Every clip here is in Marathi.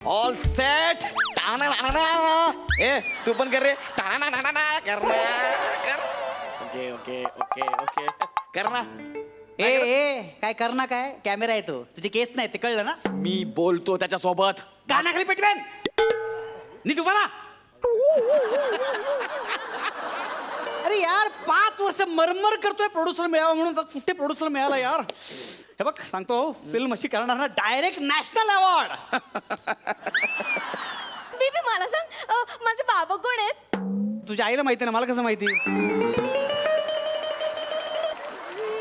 All set. ए तू पण कर रे. कर ओके ओके ओके ओके कर ना. ए काय कर ना काय कॅमेरा आहे तो तुझे केस नाही ते कळलं ना. मी बोलतो त्याच्यासोबत. कानाखाली पेटवेन नीट उभा ना. अरे यार 5 वर्ष मरमर करतोय प्रोड्युसर मिळावा म्हणून तर कुठे प्रोड्युसर मिळाला यार. हे बघ सांगतो फिल्म अशी करणार ना डायरेक्ट नॅशनल अवॉर्ड. बेबी मला सांग माझे बाबा कोण आहेत? तुझ्या आईला माहिती ना मला कसं माहिती.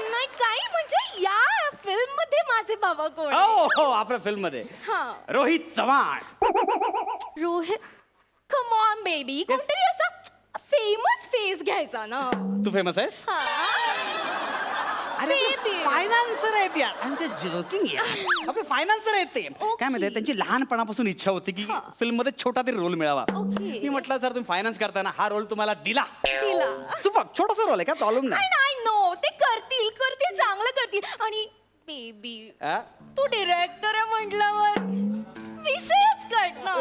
नाही काही म्हणजे या फिल्म मध्ये माझे बाबा कोण आहेत? हो हो आपल्या फिल्म मध्ये हा. Rohit Chavan. Rohit come on baby कोणतरी असा फेमस फेस घ्यायचा ना. तू फेमस आहेस. हा. अरे Baby. फायनान्सर आहेत यार. आमचे जोकिंग यार आपले फायनान्सर आहेत ते. काय माहिती त्यांची लहानपणापासून इच्छा होती की हा. फिल्म मध्ये छोटा तरी रोल मिळावा. Okay. मी म्हटलं जर तुम्ही फायनान्स करताना हा रोल तुम्हाला दिला तिला सुपर छोटासा रोल आहे काय प्रॉब्लेम नाही. नाही नो ते करतील करतील चांगलं करतील आणि बेबी आ? तू डिरेक्टर आहे म्हटल्यावर विषयच कट ना.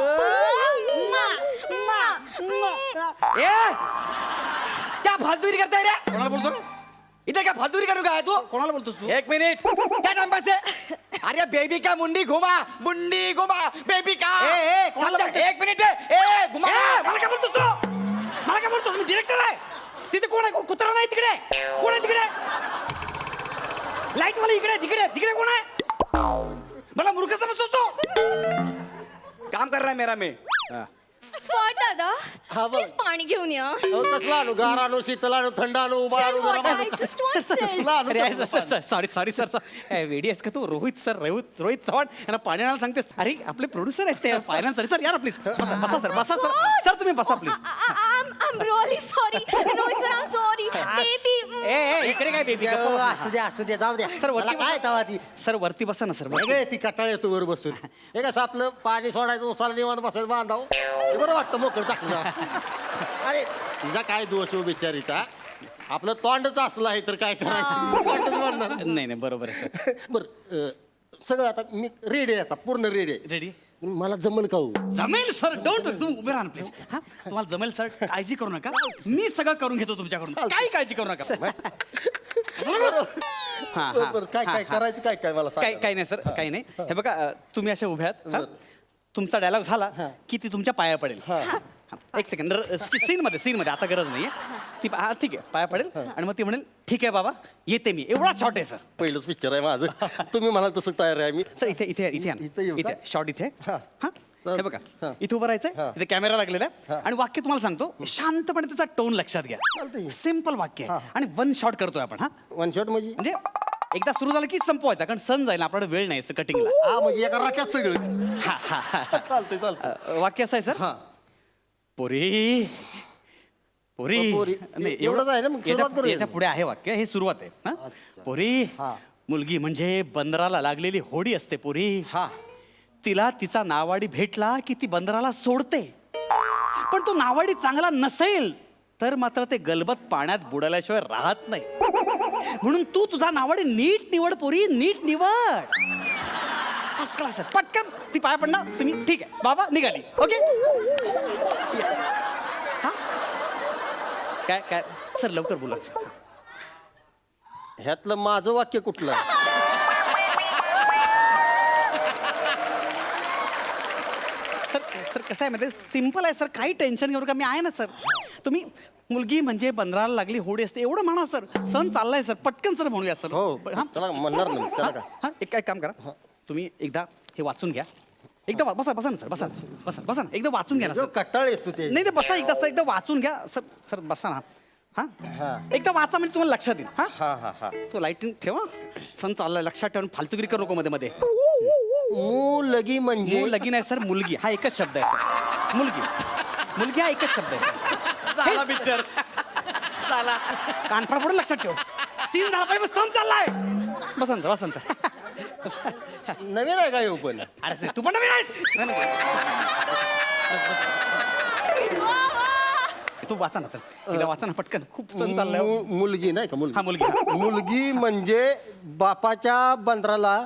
ए क्या फालतूगिरी करताय रे. कोणाला बोलतो रे? इधर क्या फालतूगिरी करू काय तू. कोणाला बोलतोस तू? 1 मिनिट क्या टाइमपास है. अरे बेबी का मुंडी घुमा बेबी का. ए, कोणाला समजा, बोलतोस? 1 मिनिट ए घुमा. मला काय बोलतोस तू? मला काय बोलतोस? मी डिरेक्टर आहे. तिथे कोण आहे? कुत्रा नाही तिकडे. कोण आहे तिकडे? लाईट मला इकडे तिकडे तिकडे कोण आहे? मला मूर्ख समजतोस तू? काम कर रहा है मेरा मैं. स्पॉट दादा हा, बघ. प्लीज पाणी घेऊन या. कसला आणू गार आणू शीतल आणू थंड आणू उबाळ आणू Chill water, गरम I आणू? just want chill. कसला आणू तसलं सॉरी सॉरी सर वेडी आहेस का तू? रोहित रोहित चव्हाण यांना पाणी आणायला सांगतेस. अरे आपले प्रोड्युसर आहेत ते फायनान्स सर या ना प्लीज बसा बसा सर बसा सर सर तुम्ही बसा please. I'm really sorry. Rohit sir, I'm sorry. Baby. ए इकडे काय बेबी असू द्या जाऊ द्या सर, मला वरती काय बसा. तवा ती सर वरती बसा ना सर. बघ ती कटाळ येतो वर बसून हे कसं आपलं पाणी सोडायचं उसाला निवांत बसायचं बांधाव हे बरं वाटतं मोकळं चाकलं. अरे तिचा काय दोष हो बिचारीचा. आपलं तोंडच असलं आहे तर काय करायचं तोंडच म्हणणार. नाही नाही बरोबर आहे सर. बरं सगळं आता मी रेडी आहे आता पूर्ण रेडी आहे. रेडी मला जमल का हो? जमेल सर डोंट तुम्ही उभे राहा प्लीज. हा तुम्हाला जमेल सर काळजी करू नका. मी सगळं करून घेतो तुमच्याकडून काही काळजी करू नका. हा बरं, बरं, काय काय करायचं काय काय मला काही सांगा. काही नाही सर काही नाही. हे बघा तुम्ही अशा उभ्या आहात. हा? तुमचा डायलॉग झाला की ती तुमच्या पाया पडेल. हा, एक सेकंड सीन मध्ये आता गरज नाहीये. ती हा ठीक आहे पाया पडेल आणि मग ती म्हणेल ठीक आहे बाबा येते मी. एवढा शॉर्ट आहे सर. पहिलंच पिक्चर आहे माझं तुम्ही मला तसं तयार आहे मी. सर इथे इथे इथे इथे येऊ का? इथे शॉर्ट इथे. हा. हा हे बघा हा. इथे उभं राहायचंय. हा. इथे कॅमेरा लागलेला आहे आणि वाक्य तुम्हाला सांगतो शांतपणे त्याचा टोन लक्षात घ्या. चालतंय. सिम्पल वाक्य आहे आणि वन शॉट करतोय आपण. हा वन शॉट म्हणजे म्हणजे एकदा सुरू झालं की संपवायचा कारण सन जाईल आपल्याकडे वेळ नाही कटिंगला. हा म्हणजे एका राख्यात सगळं हा हा हा चालतंय चालतंय. वाक्य असं आहे सर. हा पोरी पोरी पोरी. नाही, एवढंच आहे ना, मग सुरुवात करूया. याच्या पुढे आहे वाक्य हे सुरुवात आहे. हा? पोरी हा. मुलगी म्हणजे बंदराला लागलेली होडी असते पोरी. हा तिला तिचा नावाडी भेटला की ती बंदराला सोडते. पण तो नावाडी चांगला नसेल तर मात्र ते गलबत पाण्यात बुडाल्याशिवाय राहत नाही. म्हणून तू तुझा नावाडी नीट निवड पोरी नीट निवड. फर्स्ट क्लास आहे. पटकन ती पाया पडणार तुम्ही ठीक आहे बाबा निघाली. ओके काय काय सर लवकर बोला सर. ह्यातलं माझं वाक्य कुठलं? सर सर कसं आहे माहिती सिम्पल आहे सर काही टेन्शन घेऊ नका मी आहे ना सर. तुम्ही मुलगी म्हणजे बंदराला लागली होडी असते एवढं म्हणा सर. सण चाललाय सर पटकन सर म्हणूया सर. हो हा त्याला म्हणणार नाही त्याला काय. हा एक काय काम करा तुम्ही एकदा हे वाचून घ्या. एकदा बसा बसा ना सर बसा बसा बसा ना एकदा वाचून घ्या ना जो सर. कटाळ येतो ते नाही नाही बसा एकदा सर एकदा वाचून घ्या सर. सर बसा ना. हा हा एकदा वाचा म्हणजे तुम्हाला लक्षात येईल. हा हा हा हा तो लाईटिंग ठेवा. सण चाललाय लक्षात ठेवून फालतूगिरी करू नको मध्ये मध्ये. मुलगी म्हणजे लगीन आहे सर मुलगी हा एकच शब्द आहे सर. मुलगी मुलगी हा एकच शब्द आहे सर. झाला पिक्चर. चला कानफड पडून लक्षात ठेव. सीन झाला पाहिजे सण चाललाय. बसन सर बसन सर. नवीन आहे का येऊ पण अरे सर तू पण नवीन आहेस. तू वाचा ना सर एकदा वाचा ना पटकन खूप सण चाललाय. मुलगी नाही का हा मुलगी मुलगी. मुलगी म्हणजे बापाच्या बंदराला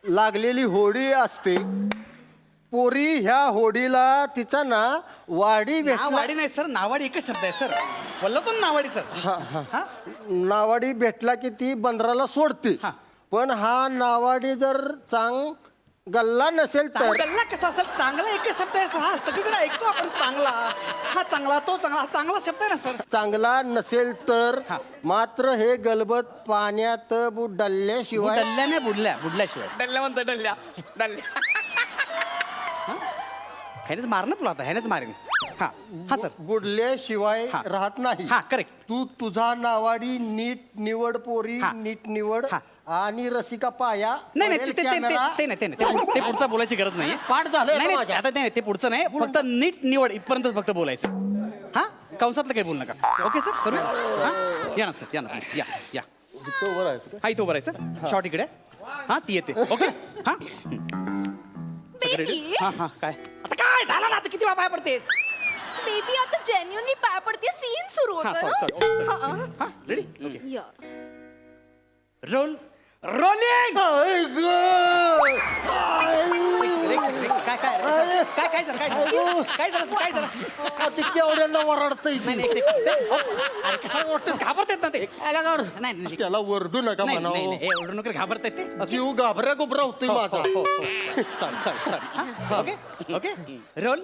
लागलेली होडी असते पोरी ह्या होडीला तिचा ना वाडी भेटला नावाडी नाही सर, नावाडी एकच शब्द आहे सर. बोललो तो ना नावाडी सर. हा? नावाडी भेटला की ती बंदराला सोडते हा. पण हा नावाडी जर गल्ला नसेल तर चांगला कसा असेल? चांगला एकच शब्द आहे सर. हा सगळीकडे ऐकतो आपण चांगला. हा चांगला, तो चांगला, हा चांगला शब्द आहे ना सर. चांगला नसेल तर हा. मात्र हे गलबत पाण्यात बुडल्याशिवाय डल्ल्याने बुडल्याशिवाय. डल्ल्या म्हणतो डल्ल्या डल्ल्या. ह्यानेच मारणार तुला आता, ह्यानेच मारेन. हा हा सर. बुडल्याशिवाय हा. राहत नाही. हा करेक्ट. तू तुझा नावाडी नीट निवड पोरी हा. नीट निवड हा. आणि रसिका पाया नाही नाही पडेल ते- ते- ते- कॅमेरा. ते नाही, ते नाही. ते पुढचं बोलायची गरज नाही. पाठ झालंय नाही आता नाही, माझ्या. आता नाही ते पुढचं नाही, फक्त नीट निवड इथपर्यंत फक्त बोलायचं. हा कंसातलं काही बोलू नका. ओके सर करूया. हा या ना सर, या ना please. या इथं उभं राहायचं का? हा इथं उभं राहायचं. शॉर्ट इकडे. हा ती येते. ओके हा सगळं ready? बेबी हा हा काय आता काय झालं ना? आता किती वेळा पाय पडतेस? बेबी आता जेन्युअनली पाय पडते, सीन सुरू हा होतो sorry. ना. हा रेडी ओके या. Roll rolling. आई गं! काय काय काय काय सर काय झालं? काय झालं सर? काय झालं? का ते केवढ्यांना वरडतंय नाही नाही एक second. अरे कशाला ओरडतेस? घाबरतेत ना ते. नाही नाही त्याला वरडू नका नाही नाही म्हणावं नाही, ए, ओरडू नका, घाबरतायत ते. जीव घाबऱ्या गुबरा होतोय माझा sorry okay okay role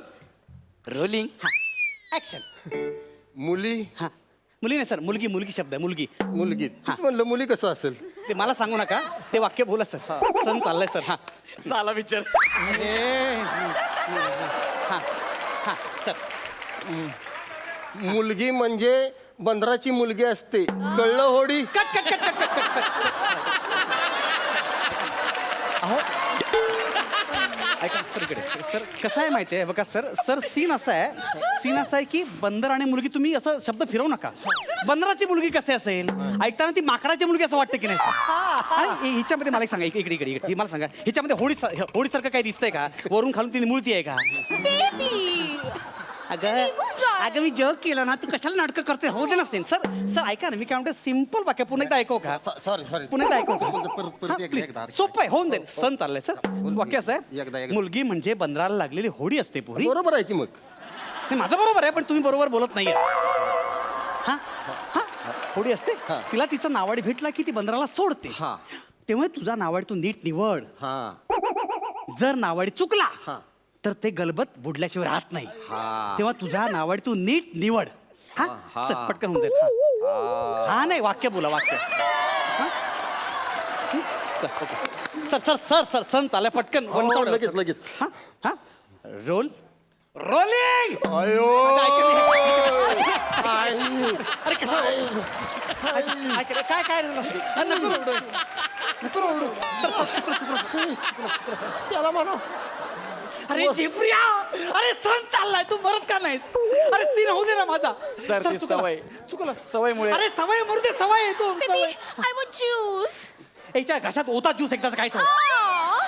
rolling. Action. मुली हा मुली नाही सर, मुलगी मुलगी शब्द आहे मुलगी. मुलगी तीच म्हणलं मुली कसं असेल ते मला सांगू नका, ते वाक्य बोला सर. सण चाललंय सर. हा झाला पिक्चर. हा हा सर. मुलगी म्हणजे बंदराची मुलगी असते कळलं होडी cut cut cut cut cut cut. अहो ऐका सर इकडे सर कसं आहे माहिती आहे बघा सर सीन असा आहे की बंदर आणि मुलगी तुम्ही असं शब्द फिरवू नका. बंदराची मुलगी कसे असेल ऐकताना ती माकडाची मुलगी असं वाटतं की नाही सर? आणि हिच्यामध्ये मला एक सांगा, इकडे इकडे इकडे मला सांगा, हिच्यामध्ये होडीसारखं काही दिसतंय का? वरून खालून ती मूर्ती आहे का? बेबी अगं निघून जा. अगं मी जग केलं ना, तू कशाला नाटकं करते? हो दे ना सीन. सर ऐका ना, मी काय म्हणते सिम्पल वाक्य पुन्हा एकदा ऐकू का? सॉरी पुन्हा एकदा ऐकू परत का? एकदा- प्लीज एकदा. सोपं आहे, होऊन जाईल. सण चाललंय सर. वाक्य असं एकदा- आहे, एकदा. मुलगी म्हणजे बंदराला लागलेली होडी असते पुरी. बरोबर आहे की मग नाही माझं बरोबर आहे, पण तुम्ही बरोबर बोलत नाहीये. हा हा होडी असते, तिला तिचं नावाडी भेटला की ती बंदराला सोडते. हा. तेव्हा तुझा नावाडी तू नीट निवड. हा जर नावाडी चुकला हा. तर ते गलबत बुडल्याशिवाय राहत नाही. हा. तेव्हा तुझा नावाडी तू नीट निवड. हा चल, पटकन होऊन जाईल. हा नाही वाक्य बोला वाक्य. हा? चल, okay. Sir sir sir sir सण चालय पटकन. हो, लगेच लगेच हा हा रोल रोलिंग. अयो अरे कशा काय काय झालं? हा, नको रडू. नको रडू. सर, सर, त्याला म्हणा अरे झेपरिया, अरे सण चाललाय, तू मरत का नाहीस? अरे सीन होऊ दे ना माझा. सर, ती चुकलं. सवय. चुकलं सवयमुळे. अरे सवय मरू दे, सवय आहे तू. Baby I want juice. याच्या घशात होता ज्यूस एकदाचा काय तो.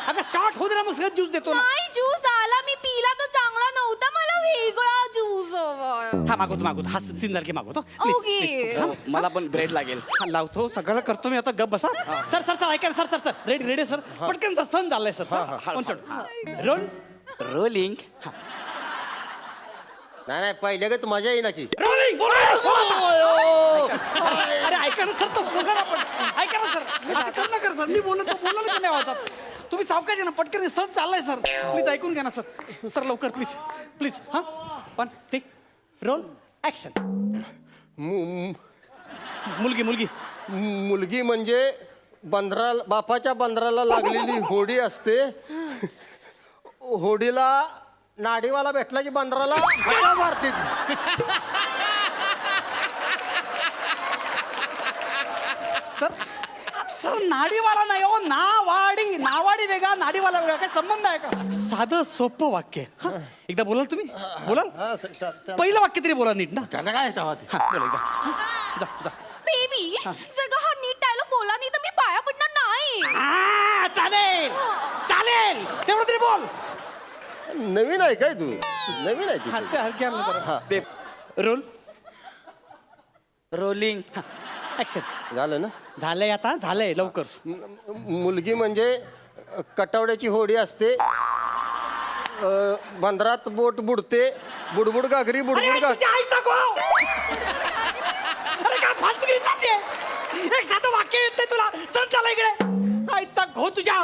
अगं स्टार्ट होऊ दे ना, मग सगळं ज्यूस देतो ना. नाही ज्यूस आला, मी पिला तो चांगला नव्हता, मला वेगळा ज्यूस हवाय. हा मागवतो हा सीन झाला की मागवतो. Please, Okay. please. हा, मला पण ब्रेड लागेल. हा, लावतो सगळं करतो मी आता. गप बसा. सर सर सर ऐका ना, sir sir sir ready ready sir. पटकन सर सण झालाय सर. Role rolling. नाही पहिले का मजा येईना की रोलिंग. अरे ऐका ना सर, तो बोला ना पण. ऐका ना सर, असं कर नका सर. मी बोलतो बोला ना कमी आवाजात. तुम्ही सावकाश आहे ना, पटकन सण चाललाय सर. प्लीज ऐकून घ्या ना सर. सर लवकर प्लीज प्लीज. हा पण ठीक. Roll action. मुलगी मुलगी मुलगी म्हणजे बापाच्या बंदराला लागलेली होडी असते होडीला नाडीवाला भेटला की बंदराला हाका मारते ती. सर सर नाडीवाला नाही हो, नावाडी वेगळा, नाडीवाला वेगळा. काय संबंध आहे का? साधं सोपं वाक्य. हा, एकदा बोलाल तुम्ही? बोलाल? हा, पहिलं वाक्य तरी बोला नीट ना. त्याला काय तेव्हा ते? हा बोला एकदा. जा जा. बेबी जर का हा नीट डायलॉग बोला नाही तर मी पाया पडणार नाही. चालेल चालेल, तेवढं तरी बोल. नवीन आहे काय तू नवीन आहे ती. हलक्या ते रोल रोलिंग. ऍक्शन. झालं ना झालंय आता, झालंय लवकर. मुलगी म्हणजे कटावड्याची होडी असते बंदरात बोट बुडते बुडबुड घागरी अरे बुडबुड घागरी तुझ्या आईचा गो अरे काय फालतूगिरी चाललीये एक साधं वाक्य येत नाही तुला सण झाला इकडे आईचा घो तुझ्या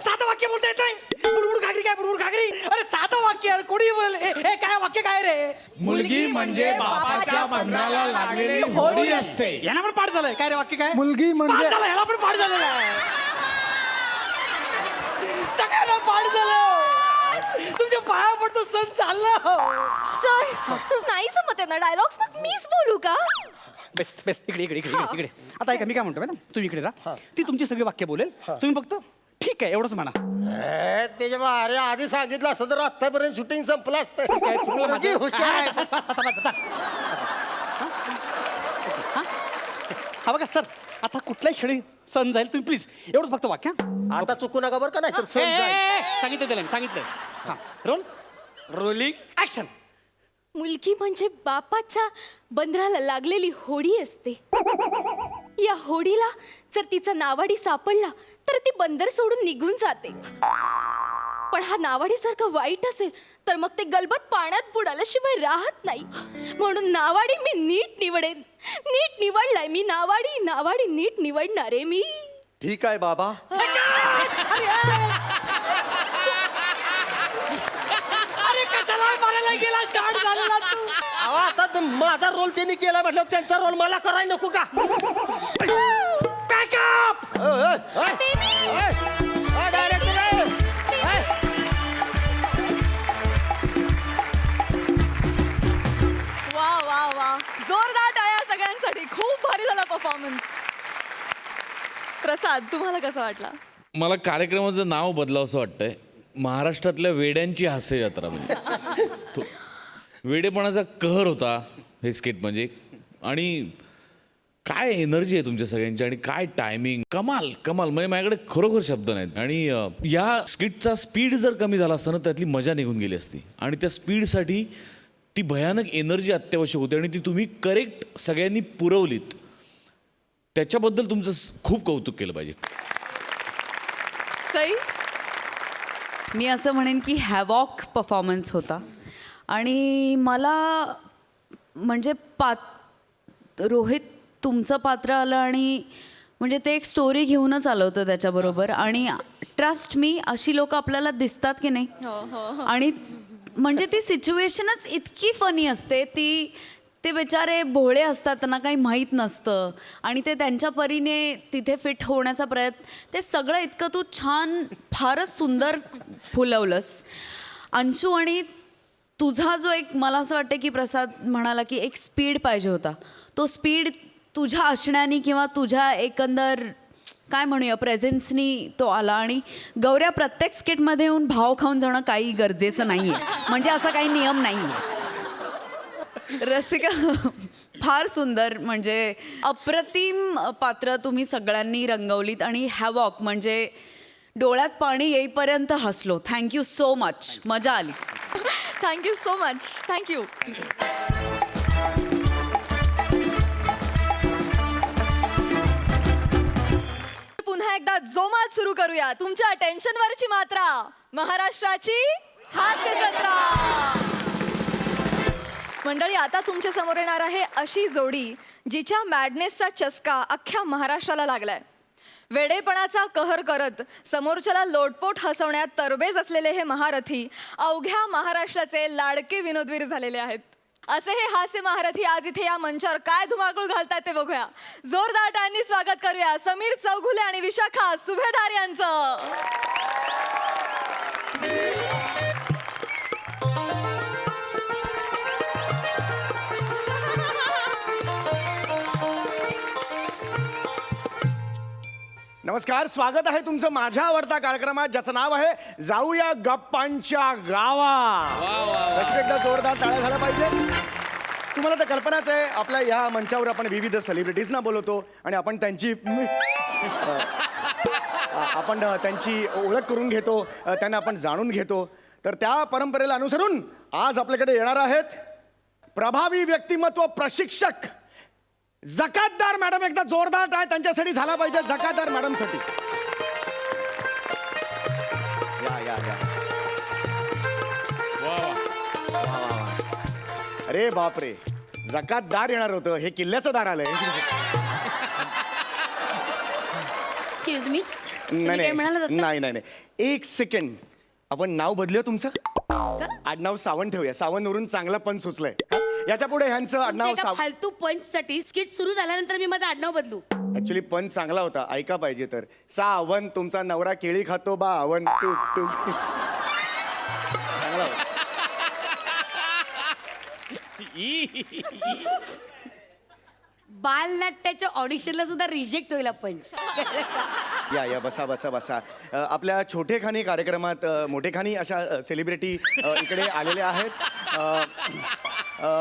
साधं वाक्य बोलता येत नाही बुडबुड घागरी काय बुडबुड घागरी अरे साधं वाक्य यार कोणी बोल हे काय वाक्य काय रे मुलगी म्हणजे बापाच्या बंधनाला लागलेली होडी असते. यांना पण पाठ झालंय काय रे वाक्य काय मुलगी म्हणजे- पाठ झालं ह्याला पण पाठ झालेलं आहे सगळ्यांना पाठ झालं तुमच्या पाया पडतो सण चाललं सर नाही जमत आहे ना डायलॉग्स मग मीच बोलू का बेस्ट बेस्ट इकडे इकडे इकडे हा. इकडे आता ऐका मी काय म्हणतो मॅडम तुम्ही इकडे राहा ती तुमची सगळी वाक्य बोलेल तुम्ही फक्त ठीक आहे एवढंच म्हणा त्याच्या बा अरे आधी सांगितलं असतं तर आतापर्यंत शूटिंग संपलं असतं काय चुकलं मुलगी माझं? हुशार आहे. हा बघा सर आता कुठल्याही क्षणी सण जाईल तुम्ही प्लीज एवढंच फक्त वाक्य हा? आता चुकू नका बरं का नाही तर ए, सण जाईल. सांगितलं त्याला मी, सांगितलं हा रोल रोलिंग ऍक्शन मुलगी म्हणजे बापाच्या बंदराला लागलेली होडी असते या होडीला जर तिचा नावाडी सापडला तर ती बंदर सोडून निघून जाते पण हा नावाडी जर का वाईट असेल तर मग ते गलबत पाण्यात बुडाल्याशिवाय राहत नाही म्हणून नावाडी मी नीट निवडेन नीट निवडलाय मी नावाडी नावाडी नीट निवडणारे मी ठीक आहे बाबा अरे कशाला मारायला गेला स्टार्ट झालेला तू अहो, आता माझा रोल त्यांनी केला म्हटलं त्यांचा रोल मला करायला नको का बॅकअप वा वा वा जोरदार टाळ्या सगळ्यांसाठी खूप भारी झाला परफॉर्मन्स प्रसाद तुम्हाला कसं वाटला मला कार्यक्रमाचं नाव बदलावंसं वाटतंय महाराष्ट्रातल्या वेड्यांची हास्य जत्रा म्हणजे तो वेडेपणाचा कहर होता हे स्किट म्हणजे आणि काय एनर्जी आहे तुमच्या सगळ्यांची आणि काय टायमिंग कमाल कमाल म्हणजे माझ्याकडे खरोखर शब्द नाहीत आणि या स्किटचा स्पीड जर कमी झाला असता ना त्यातली मजा निघून गेली असती आणि त्या स्पीडसाठी ती भयानक एनर्जी अत्यावश्यक होती आणि ती तुम्ही करेक्ट सगळ्यांनी पुरवलीत त्याच्याबद्दल तुमचं खूप कौतुक केलं पाहिजे सई मी असं म्हणेन की हॅवॉक परफॉर्मन्स होता आणि मला म्हणजे रोहित तुमचं पात्र आलं आणि म्हणजे ते एक स्टोरी घेऊनच आलं होतं त्याच्याबरोबर आणि ट्रस्ट मी अशी लोक आपल्याला दिसतात की नाही आणि म्हणजे ती सिच्युएशनच इतकी फनी असते ते बेचारे भोळे असतात त्यांना काही माहीत नसतं आणि ते त्यांच्या परीने तिथे फिट होण्याचा प्रयत्न ते सगळं इतकं तू छान फारच सुंदर फुलवलंस अंशू आणि तुझा जो एक मला असं वाटतं की प्रसाद म्हणाला की एक स्पीड पाहिजे होता तो स्पीड तुझ्या असण्याने किंवा तुझ्या एकंदर काय म्हणूया प्रेझेन्सनी तो आला आणि गौऱ्या प्रत्येक स्किटमध्ये येऊन भाव खाऊन जाणं काही गरजेचं नाही आहे म्हणजे असा काही नियम नाही आहे रसिका फार सुंदर म्हणजे अप्रतिम पात्र तुम्ही सगळ्यांनी रंगवलीत आणि हॅवॉक म्हणजे डोळ्यात पाणी येईपर्यंत हसलो थँक्यू सो मच मजा आली थँक्यू सो मच थँक्यू पुन्हा एकदा जोमात सुरू करूया तुमच्या टेन्शनवरची मात्रा महाराष्ट्राची हास्य जत्रा मंडळी आता तुमच्या समोर येणार आहे अशी जोडी जिच्या मॅडनेसचा चस्का अख्ख्या महाराष्ट्राला लागलाय वेडेपणाचा कहर करत समोरच्याला लोटपोट हसवण्यात तरबेज असलेले हे महारथी अवघ्या महाराष्ट्राचे लाडके विनोदवीर झालेले आहेत असे हे हास्य महारथी आज इथे या मंचावर काय धुमाकूळ घालतात ते बघूया जोरदार टाळ्यांनी स्वागत करूया समीर चौघुले आणि विशाखा सुभेदार यांचं नमस्कार स्वागत आहे तुमचं माझ्या आवडता कार्यक्रमात ज्याचं नाव आहे जाऊया गप्पांच्या गावा अशी एकदा जोरदार टाळ्या झाल्या पाहिजे तुम्हाला तर कल्पनाच आहे आपल्या या मंचावर आपण विविध सेलिब्रिटीजना बोलवतो आणि आपण त्यांची ओळख करून घेतो त्यांना आपण जाणून घेतो तर त्या परंपरेला अनुसरून आज आपल्याकडे येणार आहेत प्रभावी व्यक्तिमत्व प्रशिक्षक जकातदार मॅडम एकदा जोरदार टाळ्या त्यांच्यासाठी झाला पाहिजे जकातदार मॅडमसाठी या या या अरे बापरे, जकात दार येणार होतं, हे किल्ल्याचं दार आलंय. एक्सक्यूज मी, नाही काय म्हणाला नाही नाही नाही नाही. एक सेकंड, आपण नाव बदलूया तुमचं. आडनाव सावंत ठेवूया. सावंतवरून चांगला पण सुचलंय. याच्या पुढे ह्यांचं आडनाव एका फालतू पंच साठी स्किट सुरू झाल्यानंतर मी माझं आडनाव बदलू. ऍक्च्युली पण चांगला होता, ऐका पाहिजे तर. सावंत, तुमचा नवरा केळी खातो बा अवन टूक टूक. चांगला होता. बालनाट्याच्या ऑडिशनला सुद्धा रिजेक्ट होईल पंच. या बसा बसा बसा. आपल्या छोटेखानी कार्यक्रमात मोठेखानी अशा सेलिब्रिटी इकडे आलेले आहेत.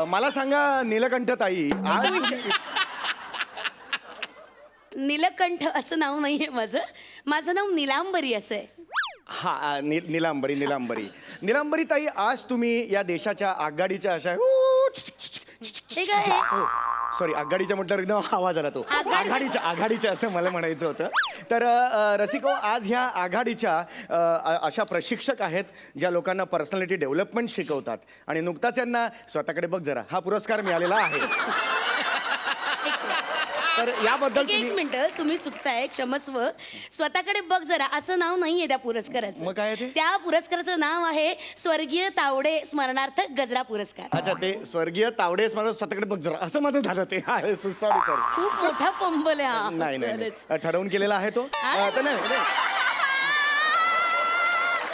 मला सांगा नीलकंठ ताई, आज नीलकंठ असं नाव नाहीये माझं नाव नीलांबरी असं आहे. हा नीलांबरी नीलांबरी नीलांबरी ताई, आज तुम्ही या देशाच्या आघाडीच्या अशा हे काय? सॉरी, आघाडीच्या म्हटल्यावर एकदम आवाज आला तो. आघाडीच्या असं मला म्हणायचं होतं. तर रसिको, आज ह्या आघाडीच्या अशा प्रशिक्षक आहेत ज्या लोकांना पर्सनॅलिटी डेव्हलपमेंट शिकवतात. आणि नुकताच यांना स्वतःकडे बघ जरा हा पुरस्कार मिळालेला आहे. तर याबद्दल एक मिनिट, तुम्ही चुकताय, क्षमस्व. स्वतःकडे बघ जरा असं नाव नाहीये त्या पुरस्काराचं. मग काय आहे ते? त्या पुरस्काराचं नाव आहे स्वर्गीय तावडे स्मरणार्थ गजरा पुरस्कार. अच्छा, ते स्वर्गीय तावडेस माझं स्वतःकडे बघ जरा असं माझं झालं ते. सॉरी. खूप मोठा फंबल आहे हा. नाही खरंच. ठरवून केलेला आहे तो. तर नाही.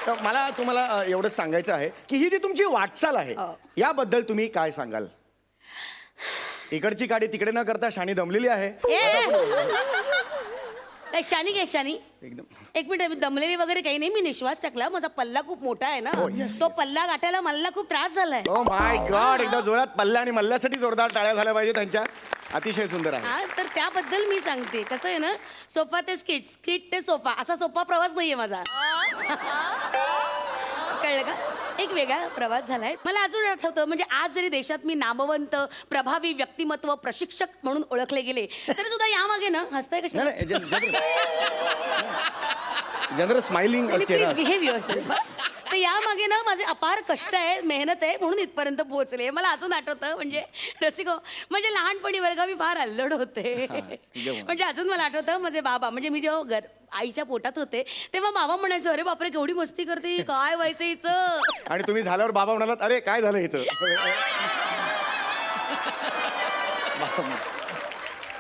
तर मला तुम्हाला एवढंच सांगायचं आहे की ही जी तुमची वाटचाल आहे याबद्दल तुम्ही काय सांगाल? इकडची गाडी तिकडे न करता शाणी दमलेली आहे. शानी काय शानी? एकदम. एक मिनिट, मी दमलेली वगैरे काही नाही. मी निश्वास टाकला, माझा पल्ला खूप मोठा आहे ना. तो पल्ला गाठायला मला खूप त्रास झालाय. ओ माय गॉड, एकदा जोरात पल्ला आणि मल्ल्यासाठी जोरदार टाळ्या झाल्या पाहिजे त्यांच्या. अतिशय सुंदर आहे. हा, तर त्याबद्दल मी सांगते. कसं आहे ना, सोफा ते स्किट, स्किट ते सोफा, असा सोपा प्रवास नाहीये माझा. कळलं का? एक वेगळा प्रवास झालाय. मला अजून आठवतं, म्हणजे आज जरी देशात मी नामवंत प्रभावी व्यक्तिमत्व प्रशिक्षक म्हणून ओळखले गेले तरी सुद्धा यामागे ना, हसताय कशा? General smiling please behave yourself. तर यामागे ना माझे अपार कष्ट आहे, मेहनत आहे, म्हणून इथपर्यंत पोहोचले. मला अजून आठवतं, म्हणजे रसिको, म्हणजे लहानपणी वर्गा मी फार अल्लड होते. म्हणजे अजून मला आठवतं, माझे बाबा, म्हणजे मी जेव्हा आईच्या पोटात होते तेव्हा बाबा म्हणायचं, अरे बापरे केवढी मस्ती करते, काय व्हायचं हिचं. आणि तुम्ही झाल्यावर बाबा म्हणालात, अरे काय झालं हिचं.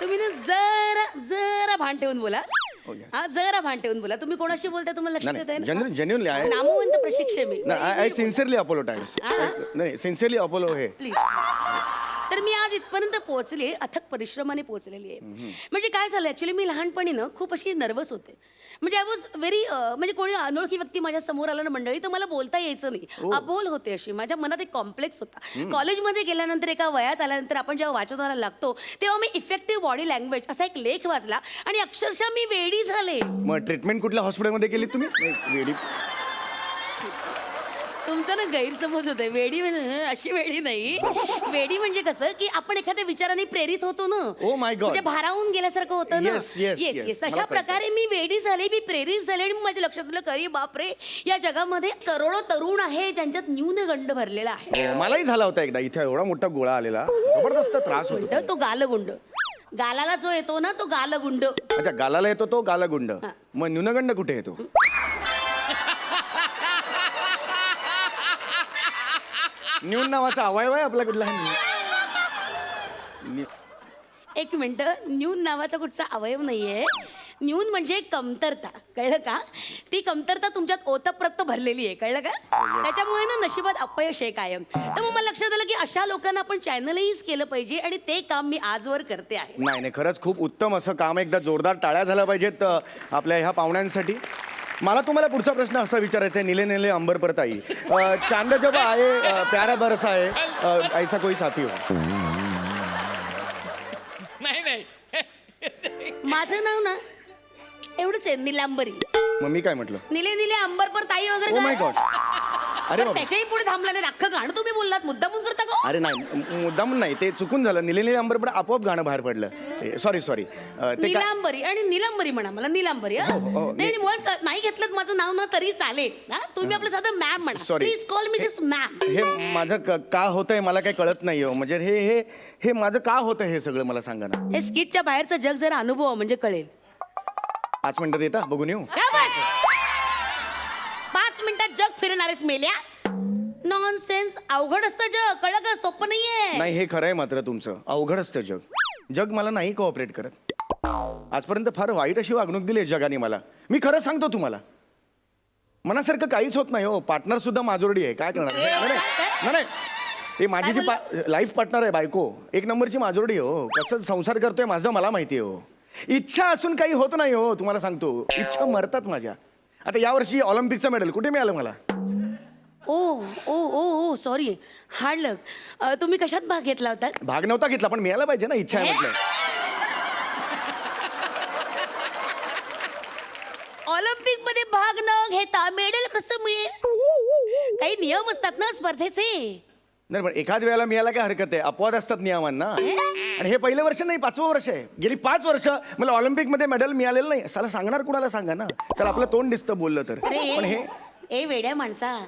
तुम्ही ना जरा भान ठेवून बोला. हा, जरा भान ठेवून बोला. तुम्ही कोणाशी बोलताय तुम्हाला लक्षात येत आहे ना? जेन्युइनली आहे. नामवंत प्रशिक्षक मी. I sincerely अपोलोटाइज. नाही, सिन्सिअरली अपोलो हे. प्लीज. तर मी आज इथपर्यंत पोहोचले, अथक परिश्रमाने पोहोचलेली आहे. म्हणजे काय झालं, ऍक्च्युली मी लहानपणी ना खूप अशी नर्वस होते. म्हणजे आय वॉज व्हेरी, म्हणजे कोणी अनोळखी व्यक्ती माझ्या समोर आला ना मंडळी, तर मला बोलता यायचं नाही. अबोल होते अशी. माझ्या मनात एक कॉम्प्लेक्स होता. कॉलेजमध्ये गेल्यानंतर, एका वयात आल्यानंतर आपण जेव्हा वाचनाला लागतो तेव्हा मी इफेक्टिव्ह बॉडी लँग्वेज असा एक लेख वाचला आणि अक्षरशः मी वेडी झाले. मग ट्रीटमेंट कुठल्या हॉस्पिटलमध्ये केली तुम्ही? वेडी. तुमचा ना गैरसमज होतोय. वेडी अशी वेडी नाही. वेडी म्हणजे कसं की आपण एखाद्या विचाराने प्रेरित होतो ना. Oh my God. म्हणजे भारावून गेल्यासारखं होतं ना. Yes. तशा प्रकारे मी वेडी झाले, मी प्रेरित झाले आणि माझ्या लक्षात आलं, अरे बापरे, या जगामध्ये करोडो तरुण आहे ज्यांच्यात न्यूनगंड भरलेला आहे. मलाही झाला होता एकदा. इथे एवढा मोठा गोळा आलेला, जबरदस्त त्रास होतो. तो गालगुंड. गालाला जो येतो ना, तो गालगुंड. अच्छा, गालाला येतो तो गालगुंड. मग न्यूनगंड कुठे येतो? न्यून नावाचा अवयव आहे आपला कुठला? एक मिनिट, न्यून नावाचा कुठचा अवयव नाहीये. न्यून म्हणजे कमतरता. कळलं का? ती कमतरता तुमच्यात ओतप्रत भरलेली आहे. कळलं का? त्याच्यामुळे ना नशिबात अपयश आहे कायम. तर मग मला लक्षात आलं की अशा लोकांना आपण चॅनलाइज केलं पाहिजे आणि ते काम मी आजवर करते आहे. नाही, खरंच खूप उत्तम असं काम. एकदा जोरदार टाळ्या झाल्या पाहिजेत आपल्या ह्या पाहुण्यांसाठी. मला तुम्हाला पुढचा प्रश्न असा विचारायचा आहे, नीले नीले अंबर पर ताई, चांद जब आए प्यारा बरसा है, ऐसा कोई साथी हो? नाही. माझं नाव ना एवढंच आहे, नीलांबरी. मग मी काय म्हटलं? निले निले अंबर पर ताई वगैरे ओ माय काय? गॉड. अरे तर बाबा. त्याच्याही पुढे थांबला नाही. अख्खं गाणं तुम्ही बोललात, मुद्दामून करता का? अरे नाही मुद्दाम नाही, ते चुकून झालं. निलेली अंबर पण आपोआप गाणं बाहेर पडलं. सॉरी ते काय निलांबरी आणि निलांबरी म्हणा मला, निलांबरी. हो, हो, नाही नाही, मुळात नाही घेतलं माझं नाव ना तरी चालेल ना. तुम्ही आपलं साधं मॅम म्हणा. Sorry. Please call me just ma'am. हे माझं का होतंय मला काही कळत नाही हो. म्हणजे हे हे हे माझं का होतं हे सगळं मला सांगा ना. हे स्किटच्या बाहेरचं जग जरा अनुभव म्हणजे कळेल. 5 मिनिटात येता बघून येऊ. का बस? 5 मिनिटात जग फिरणारेस मेल्या. नॉनसेन्स. अवघड असतं जग, कळलं का? सोपं नाहीये. नाही हे खरं आहे मात्र तुमचं. अवघड असतं जग. जग मला नाही कोऑपरेट करत. आजपर्यंत फार वाईट अशी वागणूक दिली जगाने मला. मी खरं सांगतो तुम्हाला, मनासारखं काहीच होत नाही हो. पार्टनर सुद्धा माजोरडी आहे. काय करणार? नाही नाही, ते माझी जी लाईफ पार्टनर आहे बायको, 1 नंबरची माजोरडी आहे हो. कसं संसार करतोय माझं मला माहिती आहे हो. इच्छा असून काही होत नाही हो. तुम्हाला सांगतो, इच्छा मरतात माझ्या. आता यावर्षी ऑलिम्पिकचं मेडल कुठे मिळालं मला? ओ ओ ओ ओ सॉरी, हार्ड लक. तुम्ही कशात भाग घेतला होता? भाग नव्हता घेतला, पण मिळायला पाहिजे ना. इच्छा आहे म्हटलं. ऑलिम्पिक मध्ये भाग न घेता मेडल कसं मिळेल? काही नियम असतात ना स्पर्धेचे. नाही पण एखाद वेळेला मिळायला काय हरकत आहे. अपवाद असतात नियमांना. आणि हे पहिलं वर्ष नाही, 5वं वर्ष आहे. गेली 5 वर्ष मला ऑलिम्पिकमध्ये मेडल मिळालेलं नाही. साला सांगणार कुणाला सांगा ना. चला आपलं तोंड दिसतं बोललं तर. पण हे ए वेड्या माणसा,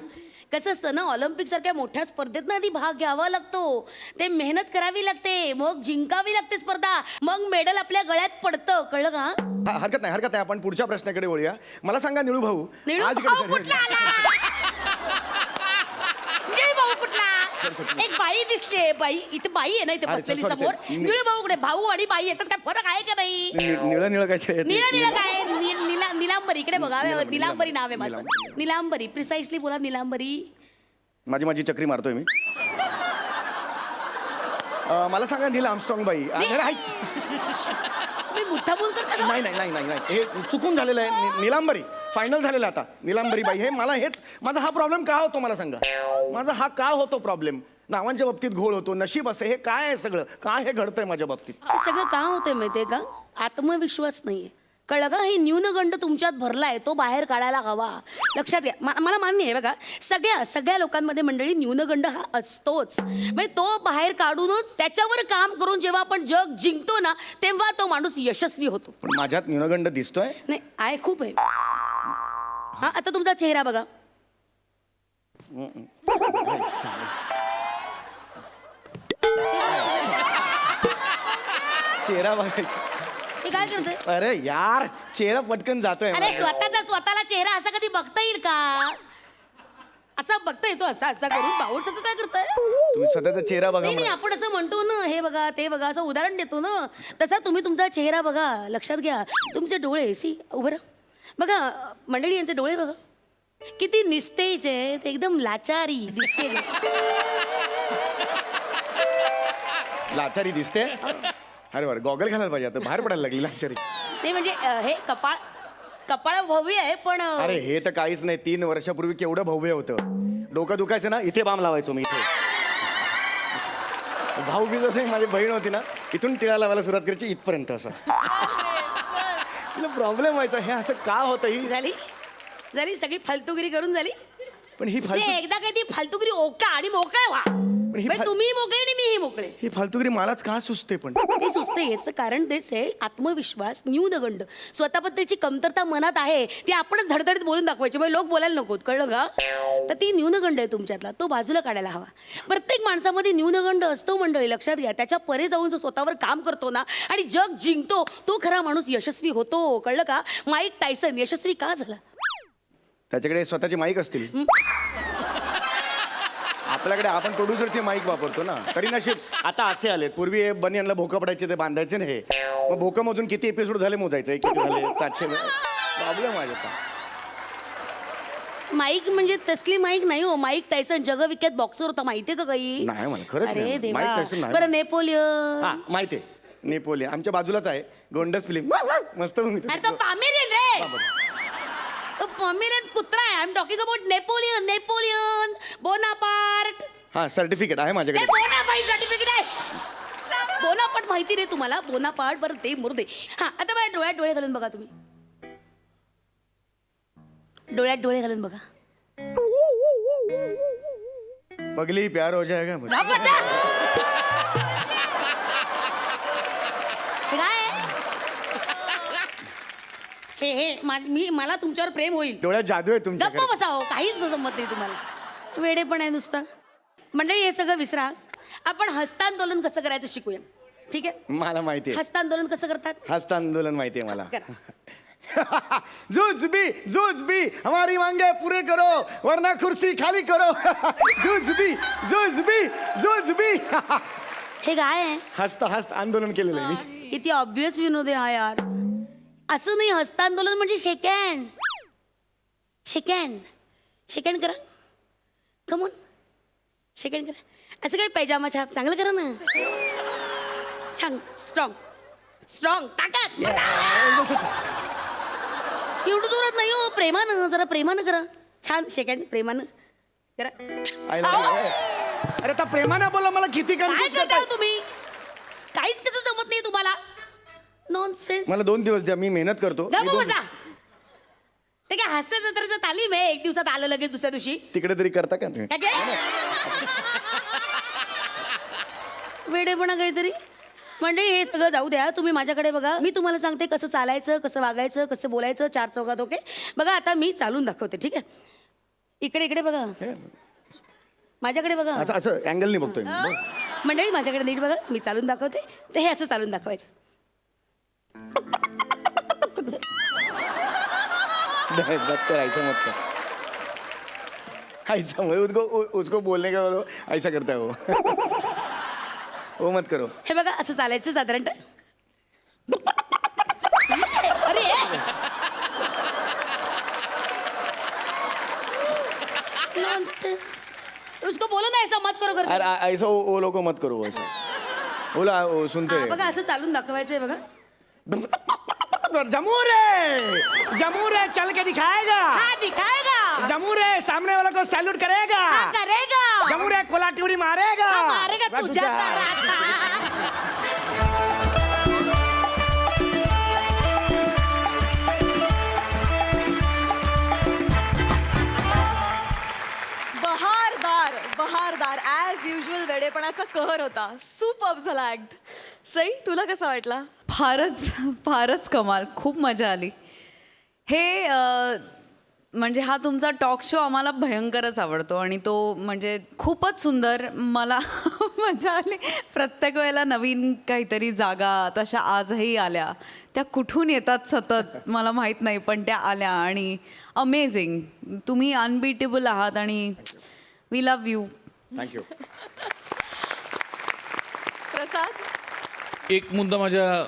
कसं असतं ना, ऑलिम्पिक सारख्या मोठ्या स्पर्धेत ना आधी भाग घ्यावा लागतो. ते मेहनत करावी लागते, मग जिंकावी लागते स्पर्धा, मग मेडल आपल्या गळ्यात पडतं. कळलं का? हरकत नाही हरकत नाही. आपण पुढच्या प्रश्नाकडे वळूया. मला सांगा निळू भाऊ, निळू आज भाऊ कुठला आला? निळू भाऊ कुठला? एक बाई दिसली. बाई इथे बाई आहे ना, इथे अरे, बसलेली sorry, समोर. sorry. निळू भाऊ कुठे? भाऊ आणि बाई येतात, काय फरक आहे का बाई? निळं निळं काय ते? निळं काय? निलांबरी. इकडे बघा, निलांबरी नाव आहे माझं. निलांबरी. प्रिसाइसली बोला, निलांबरी. माझी चक्री मारतोय मी. मला सांगा नील आर्मस्ट्रॉंग बाई. तुम्ही मुद्दामून करता का? नाही नाही नाही नाही नाही, हे चुकून झालेलं आहे. निलांबरी फायनल झालेलं आता. निलांबरी बाई. हे मला हेच माझा हा प्रॉब्लेम का होतो मला सांगा. माझा हा का होतो प्रॉब्लेम? नावांच्या बाबतीत घोळ होतो, नशीब असं. हे काय आहे सगळं? काय हे घडतंय माझ्या बाबतीत? हे सगळं का होतंय माहितीये का? आत्मविश्वास नाहीये. कळलं का? हे न्यूनगंड तुमच्यात भरलाय, तो बाहेर काढायला हवा. लक्षात घ्या. मला मान्य आहे बघा, सगळ्या लोकांमध्ये मंडळी न्यूनगंड हा असतोच. म्हणजे तो बाहेर काढूनच त्याच्यावर काम करून जेव्हा आपण जग जिंकतो ना, तेव्हा तो माणूस यशस्वी होतो. पण माझ्यात न्यूनगंड दिसतोय. नाही आहे, खूप आहे. हा आता तुमचा चेहरा बघा. चेहरा बघायचा. हे काय करतोय? अरे यार, चेहरा पटकन जातोय. अरे स्वतःला चेहरा असा कधी बघता येईल का? असा बघता येतो, असा करून. बाऊल सगळं काय करताय? तुम्ही स्वतःचा चेहरा बघा नाही मला. आपण असं म्हणतो ना, हे बघा ते बघा, असं उदाहरण देतो ना, तसा तुम्ही तुमचा चेहरा बघा. लक्षात घ्या. तुमचे डोळे उभं राहा. बघा मंडळी, यांचे डोळे बघा किती निस्तेज आहेत, एकदम लाचारी दिसते. लाचारी दिसते. अरे बरं, गॉगल घालायला पाहिजे. आता बाहेर पडायला लागली लाचारी. नाही म्हणजे हे कपाळ भव्य आहे पण अरे हे तर काहीच नाही. 3 वर्षापूर्वी केवढं भव्य होतं. डोकं दुखायचं ना, इथे बाम लावायचो मी. इथे भाऊ बी जसं माझी बहीण होती ना, इथून टिळा लावायला सुरुवात करायची इथपर्यंत. असं प्रॉब्लेम व्हायचा. हे असं का होतं? ही झाली सगळी फालतूगिरी करून झाली. पण ही फालतू एकदा काही ती फालतूगिरी ओका आणि मोकळे व्हा. तुम्ही मोकळे आणि मीही मोकळे. ही फालतूगिरी मलाच का सुचते? पण ते सुचते याचं कारण तेच आहे, आत्मविश्वास, न्यूनगंड. स्वतःबद्दलची कमतरता मनात आहे, ती आपणच धडधडीत बोलून दाखवायची. म्हणजे लोक बोलायला नकोत. कळलं का? तर ती न्यूनगंड आहे तुमच्यातला, तो बाजूला काढायला हवा. प्रत्येक माणसामध्ये न्यूनगंड असतो मंडळी, लक्षात घ्या. त्याच्या परे जाऊन जो स्वतःवर काम करतो ना आणि जग जिंकतो, तो खरा माणूस यशस्वी होतो. कळलं का? माईक टायसन यशस्वी का झाला? त्याच्याकडे स्वतःचे माईक असतील. आपल्याकडे आपण प्रोड्युसरचे माईक वापरतो ना. तरी नशीब आता असे आले. पूर्वी बनियनला भोकं पडायचे, ते बांधायचे नाही. मग भोकं मोजून किती एपिसोड झाले मोजायचे, किती झाले, 700. प्रॉब्लेम आहे आता. माईक म्हणजे तसली माईक नाही हो. माईक टायसन जगविख्यात बॉक्सर होता, माहितीये का काही? नाही मला खरंच अरे नाही. देवा. माईक टायसन नाही. बरं नेपोलियन. हा माहिती आहे. नेपोलियन आमच्या बाजूलाच आहे. गोंडस फिल्म मस्त movie. अरे तो पामेरियन रे. तो पामेरियन कुत्रा आहे. I am talking about Napoleon Bonaparte. हा सर्टिफिकेट आहे माझ्याकडे. बोनापार्ट सर्टिफिकेट आहे. बोनापार्ट माहिती रे तुम्हाला? बोनापार्ट. बरं ते मुर्दे. हा आता माझ्या डोळ्यात डोळे घालून बघा. तुम्ही डोळ्यात डोळे घालून बघा. पगली प्यार हो जाएगा मुझे. गप्प बसा. हे काय मला तुमच्यावर प्रेम होईल. डोळ्यात जादू आहे तुमच्या. गप्प बसा हो, काहीच जमत नाही तुम्हाला. वेडे पण आहे नुसतं. मंडळी हे सगळं विसरा. आपण हस्तांदोलन कसं करायचं शिकूया. ठीक आहे. मला माहिती आहे. हस्तांदोलन कसं करतात. हस्तांदोलन माहिती आहे मला. करा. जूझ भी हमारी मांगे पूरे करो वरना कुर्सी खाली करो. जूझ भी. हे काय आहे. हस्त आंदोलन केलेलं आहे मी. किती ऑब्विस विनोद आहे हा यार. असं नाही. हस्तांदोलन म्हणजे सेकंड करा. कमोन सेकंड करा. असं काय पायजामा छाप चांगलं करा ना. छान स्ट्रॉंग ताकद. एवढं जोरात नाही हो. प्रेमानं जरा प्रेमानं करा. छान सेकंड प्रेमानं करा. अरे त्या प्रेमाने बोला मला किती काय कन्फ्युज करता हो करताय. तुम्ही. काहीच कसं जमत नाही तुम्हाला. नॉनसेन्स. मला 2 दिवस द्या मी मेहनत करतो. गप्प बसा. ते काय हास्य जत्रेचं तालीम आहे. एक दिवसात आलं लगेच दुसऱ्या दिवशी. तिकडे तरी करता का तुम्ही. काय काय? वेडेपणा काहीतरी. मंडळी हे सगळं जाऊ द्या. तुम्ही माझ्याकडे बघा. मी तुम्हाला सांगते कसं चालायचं, कसं वागायचं, कसं बोलायचं. 4 चौघात. ओके. बघा आता मी चालून दाखवते. ठीक आहे. इकडे बघा. माझ्याकडे बघा. असं अँगलनी बघतोय मी. मंडळी माझ्याकडे नीट बघा. मी चालून दाखवते. तर हे असं चालून दाखवायचं. मत कर ऐसा मत उसको बोलने का बोलो ऐसा करता है वो मत करो. हे बघा असं चालायचं साधारणतः. अरे Nonsense. उसको बोलो ना ऐसा मत करो करके. अरे ऐसा वो लोग को मत करो ऐसा. बोला वो सुनते हा, रहे. बघा असं चालून दाखवायचंय बघा. जमूर है चल के दिखाएगा. हा दिखाएगा. जमूर है सामने वाला को सैल्यूट करेगा. हा करेगा. जमूर है कोला टिवड़ी मारेगा. हा, मारेगा तुझ्या तराता. बहारदार ॲज युजल वेडेपणाचा कहर होता. सुपर्ब झाला ऍक्ट. सई तुला कसा वाटला. फारच कमाल. खूप मजा आली. हे म्हणजे हा तुमचा टॉक शो आम्हाला भयंकरच आवडतो आणि तो म्हणजे खूपच सुंदर. मला मजा आली. प्रत्येक वेळेला नवीन काहीतरी जागा तशा आजही आल्या. त्या कुठून येतात सतत मला माहीत नाही पण त्या आल्या आणि अमेझिंग. तुम्ही अनबीटेबल आहात आणि वी लव्ह यू. थँक्यू. प्रसाद. एक मुद्दा माझ्या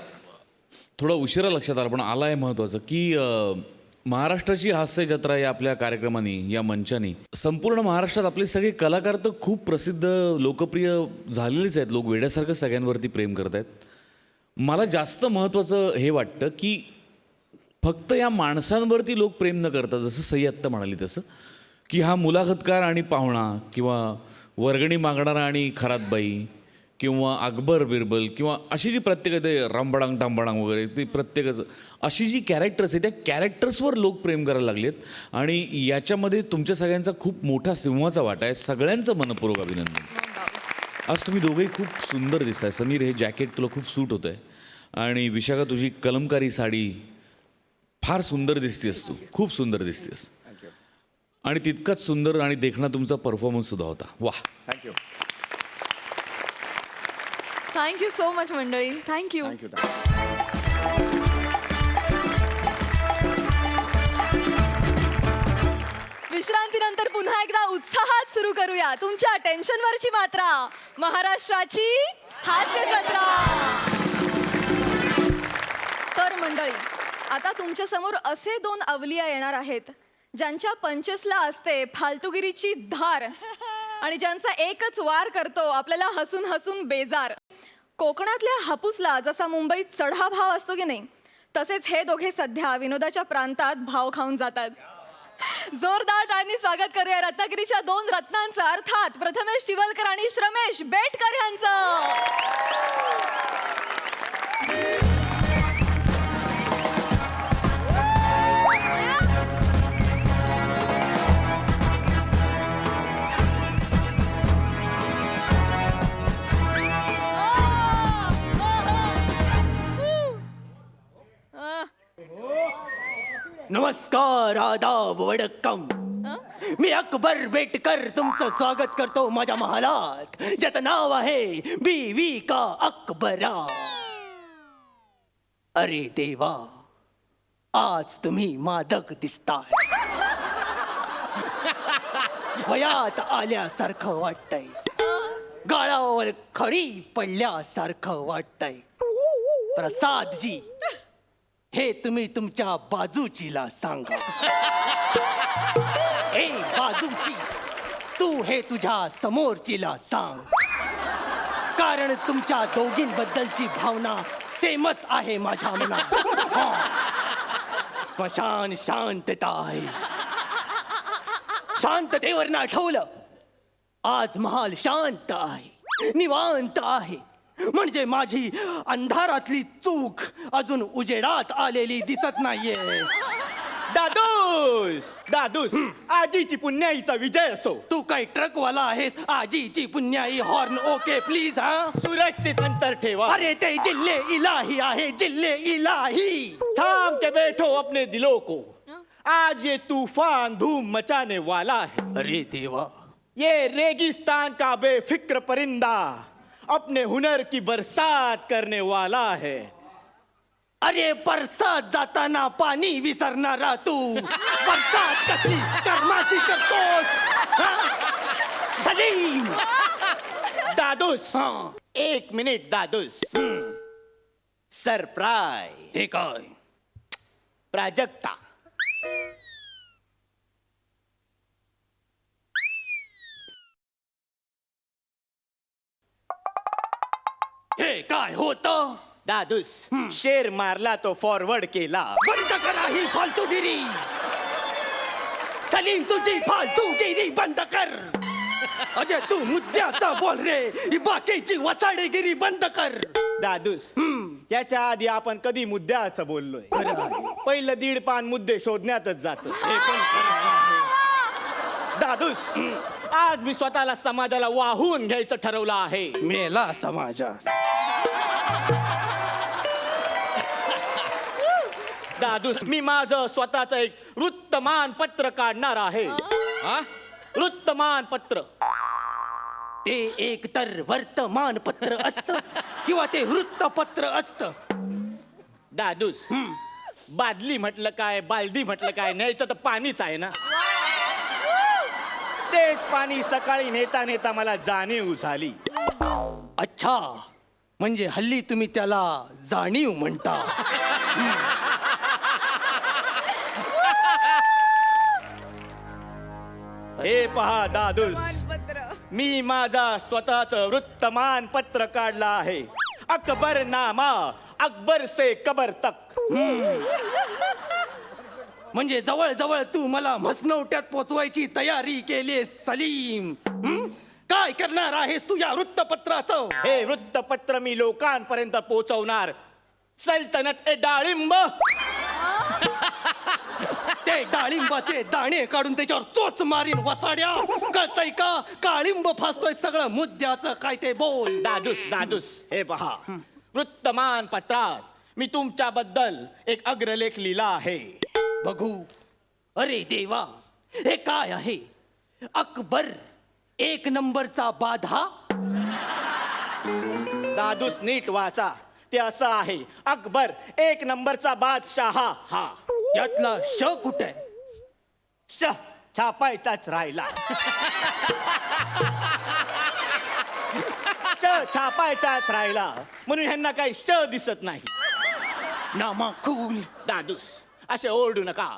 थोडा उशिरा लक्षात आला पण आला आहे महत्त्वाचं की महाराष्ट्राची हास्य जत्रा या आपल्या कार्यक्रमाने या मंचाने संपूर्ण महाराष्ट्रात आपले सगळे कलाकार तर खूप प्रसिद्ध लोकप्रिय झालेलेच आहेत. लोक वेड्यासारखं सगळ्यांवरती प्रेम करत आहेत. मला जास्त महत्त्वाचं हे वाटतं की फक्त या माणसांवरती लोक प्रेम न करता जसं सई आत्ता म्हणाली तसं की हा मुलाखतकार आणि पाहुणा किंवा वर्गणी मागणारा आणि खरातबाई किंवा अकबर बिरबल किंवा अशी जी प्रत्येक ते रामबडांग टांबडांग वगैरे ते प्रत्येकाचं अशी जी कॅरेक्टर्स आहे त्या कॅरेक्टर्सवर लोक प्रेम करायला लागलेत आणि याच्यामध्ये तुमच्या सगळ्यांचा खूप मोठा सिंहाचा वाटा आहे. सगळ्यांचं मनपूर्वक अभिनंदन. आज तुम्ही दोघंही खूप सुंदर दिसताय. समीर हे जॅकेट तुला खूप सूट होतं आहे आणि विशाखा तुझी कलमकारी साडी फार सुंदर दिसतेस. तू खूप सुंदर दिसतेस आणि तितकाच सुंदर आणि देखणा तुमचा परफॉर्मन्स सुद्धा होता. वा. थँक्यू. थँक्यू सो मच मंडळी. थँक्यू. विश्रांतीनंतर पुन्हा एकदा उत्साहात सुरू करूया तुमच्या टेन्शनवरची मात्रा. महाराष्ट्राची हास्य जत्रा. तर मंडळी आता तुमच्या समोर असे 2 अवलिया येणार आहेत ज्यांच्या पंचसला असते फालतुगिरीची धार आणि ज्यांचा एकच वार करतो आपल्याला हसून हसून बेजार. कोकणातल्या हापूसला जसा मुंबईत चढा भाव असतो की नाही तसेच हे दोघे सध्या विनोदाच्या प्रांतात भाव खाऊन जातात. जोरदार टाळ्यांनी स्वागत करूया रत्नागिरीच्या 2 रत्नांचं अर्थात प्रथमेश शिवलकर आणि श्रमेश बेटकर यांचं. नमस्कार, आदाब, वडक्कम. मी अकबर बेटकर तुमचं स्वागत करतो माझ्या महालात, ज्याचं नाव आहे बीवी का अकबरा. अरे देवा, आज तुम्ही मादक दिसताय. वयात आल्यासारखं वाटतंय, गाळावर खडी पडल्यासारखं वाटतंय. प्रसादजी, हे तुम्ही तुमच्या बाजूचीला सांगा. ए बाजूची, तू हे तुझ्या समोरचीला सांग, कारण तुमच्या दोघींबद्दलची भावना सेमच आहे माझ्या मनात. हा. स्मशान शांतता आहे. शांततेवर आठवलं, आज महाल शांत आहे, निवांत आहे. म्हणजे माझी अंधारातली चूक अजून उजेडात आलेली दिसत नाहीये. दादूस दादूस, आजीची पुण्याईचा विजय असो. तू काय ट्रकवाला आहेस? आजीची पुण्याई हॉर्न ओके प्लीज. हा, सुरक्षित अंतर ठेवा. अरे ते जिल्हे इलाही आहे, जिल्हे इलाही. थाम के बैठो अपने दिलों को, आज ये तूफान धूम मचाने वाला है. अरे देवा, ये रेगिस्तान का बेफिक्र परिंदा अपने हुनर की बरसात करने वाला है. अरे बरसात जाताना पाणी विसरणारा तू, बरसात कसली कर्माची करतोस? हा? सलीम. दादूस, हा. 1 मिनिट दादूस. सरप्राईज. हे काय? प्राजक्ता. हे काय होतं? दादूस, शेर मारला तो फॉरवर्ड केला. बंद करा ही फालतूगिरी. सलीम, तुझी फालतूगिरी बंद कर. अजय, तू मुद्द्याचा बोल रे, ही बाकीची वसाडेगिरी बंद कर. दादूस, याच्या आधी आपण कधी मुद्द्याचं बोललोय? पहिलं 1.5 पान मुद्दे शोधण्यातच जात. दादूस, आज मी स्वतःला समाजाला वाहून घ्यायचं ठरवलं आहे. मेला समाजास. दादूस, मी माझं स्वतःचं एक वृत्तमानपत्र काढणार आहे. वृत्तमानपत्र. ते एक तर वर्तमानपत्र असतं किंवा ते वृत्तपत्र असतं. दादूस, बादली म्हटलं काय, बालदी म्हटलं काय, न्यायचं तर पाणीच आहे ना. तेच पाणी सकाळी नेता नेता मला जाणीव झाली. अच्छा, म्हणजे हल्ली तुम्ही त्याला जाणीव म्हणता. हे पहा दादूस, मी माझा स्वतःच वृत्तमानपत्र काढला आहे. अकबर नामा, अकबर से कबर तक. म्हणजे जवळ जवळ तू मला म्हसनवट्यात पोचवायची तयारी केलीस सलीम. काय करणार आहेस तू या वृत्तपत्राचं? हे वृत्तपत्र मी लोकांपर्यंत पोहोचवणार. सल्तनत ए डाळिंब. ते डाळिंबाचे दाणे काढून त्याच्यावर चोच मारीन वसाड्या. कळतय का? काळिंब फासतोय सगळं मुद्द्याचं काय ते बोल. दादूस, हे पहा, वृत्तमानपत्रात मी तुमच्याबद्दल एक अग्रलेख लिहिला आहे. बघू. अरे देवा, हे काय आहे? अकबर 1 नंबरचा बाधा. दादूस, नीट वाचा. ते असं आहे, अकबर 1 नंबरचा बादशाह. हा, यातला श कुठे? श छापायचाच राहिला. श छापायचाच राहिला म्हणून ह्यांना काही श दिसत नाही. नामाकूल. दादूस, असे ओरडू नका.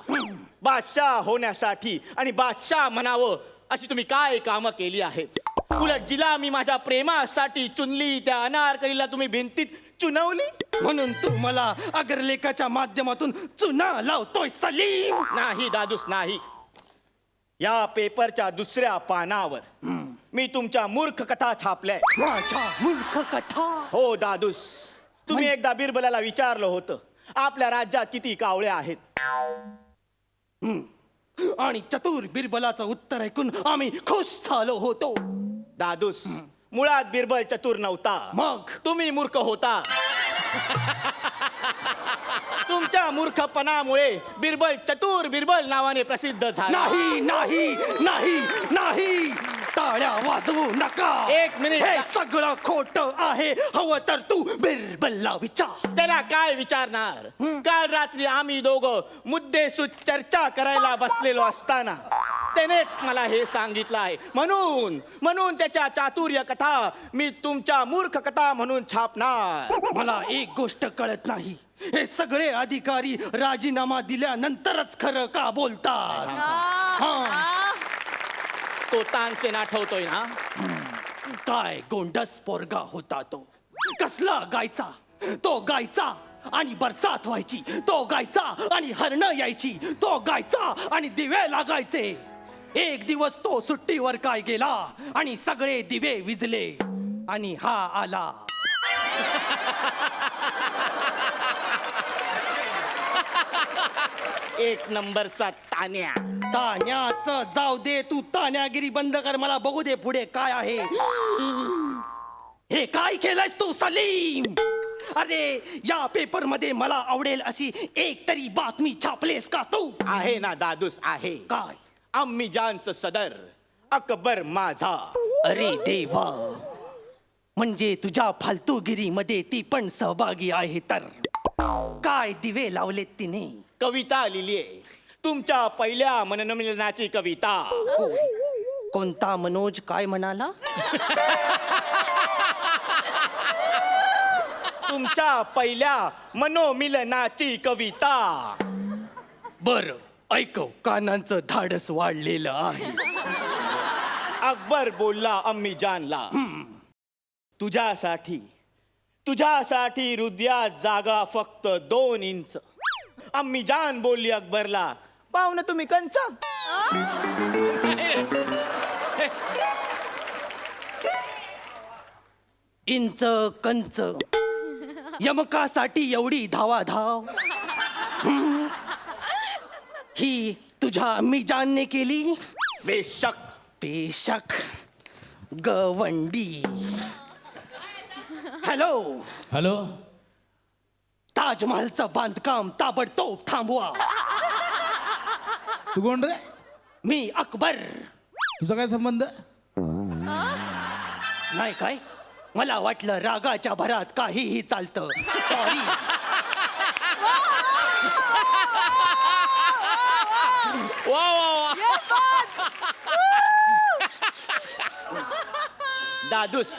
बादशाह होण्यासाठी आणि बादशाह म्हणावं अशी तुम्ही काय कामं केली आहेत. उलट जिला मी माझ्या प्रेमासाठी चुनली, त्या अनारकलीला तुम्ही भिंतीत चुनवली. म्हणून तू मला अग्रलेखाच्या माध्यमातून चुना लावतोय सलीम. नाही दादूस, नाही. या पेपरच्या 2ऱ्या पानावर मी तुमच्या मूर्ख कथा छापल्या. माझ्या मूर्ख कथा. हो दादूस, तुम्ही एकदा बिरबलाला विचारलं होतं आपल्या राज्यात किती कावळे आहेत. आणि चतुर बिरबलाचं उत्तर ऐकून आम्ही खुश झालो होतो. दादूस, मुळात बिरबल चतुर नव्हता, मग तुम्ही मूर्ख होता. तुमच्या मूर्खपणामुळे बिरबल चतुर बिरबल नावाने प्रसिद्ध झाला. नाही नाही नाही नाही, टाळ्या वाजवू नका. एक मिनिट. हे सगळं खोट आहे. हवं तर तू बिरबलला विचार. त्याला काय विचारणार? काल रात्री आम्ही दोघं मुद्देसूद चर्चा करायला बसलेलो असताना त्यानेच मला हे सांगितलं आहे. म्हणून त्याच्या चातुर्य कथा मी तुमच्या मूर्ख कथा म्हणून छापणार. मला एक गोष्ट कळत नाही, हे सगळे अधिकारी राजीनामा दिल्यानंतरच खरं का बोलतात? तो तानसेन आठवतोय ना? काय गोंडस पोरगा होता तो. कसला गायचा तो, गायचा आणि बरसात व्हायची. तो गायचा आणि हरण यायची. तो गायचा आणि दिवे लागायचे. एक दिवस तो सुट्टीवर काय गेला आणि सगळे दिवे विझले आणि हा आला. एक नंबरचा तान्या. तान्याचं जाऊ दे, तू तान्यागिरी बंद कर. मला बघू दे पुढे काय आहे. हे काय केलंयस तू सलीम? अरे या पेपर मध्ये मला आवडेल अशी एक तरी बातमी छापलेस का तू? आहे ना दादूस, आहे. काय? अम्मी जानचं सदर अकबर माझा. अरे देवा, म्हणजे तुझ्या फालतूगिरीमध्ये ती पण सहभागी आहे तर? काय दिवे लावलेत तिने? कविता लिहिलीये, तुमच्या पहिल्या मननमिलनाची कविता. कोणता मनोज काय म्हणाला? तुमच्या पहिल्या मनोमिलनाची कविता. बर ऐकव, कानांचं धाडस वाढलेलं आहे. अकबर बोलला अम्मी जानला, तुझ्यासाठी हृदयात जागा फक्त 2 इंच. अम्मी जान बोलली अकबरला, पाहुणं तुम्ही कंच. इंच कंच यमकासाठी एवढी धावाधाव ही तुझ्या अम्मी जानने केली? बेशक. बेशक गवंडी. हॅलो हॅलो, ताजमहलचं बांधकाम ताबडतोब थांबवा. तू कोण रे? मी अकबर. तुझा काय संबंध? नाही काय, मला वाटलं रागाच्या भरात काहीही चालतं. सॉरी. वा वा दादूस,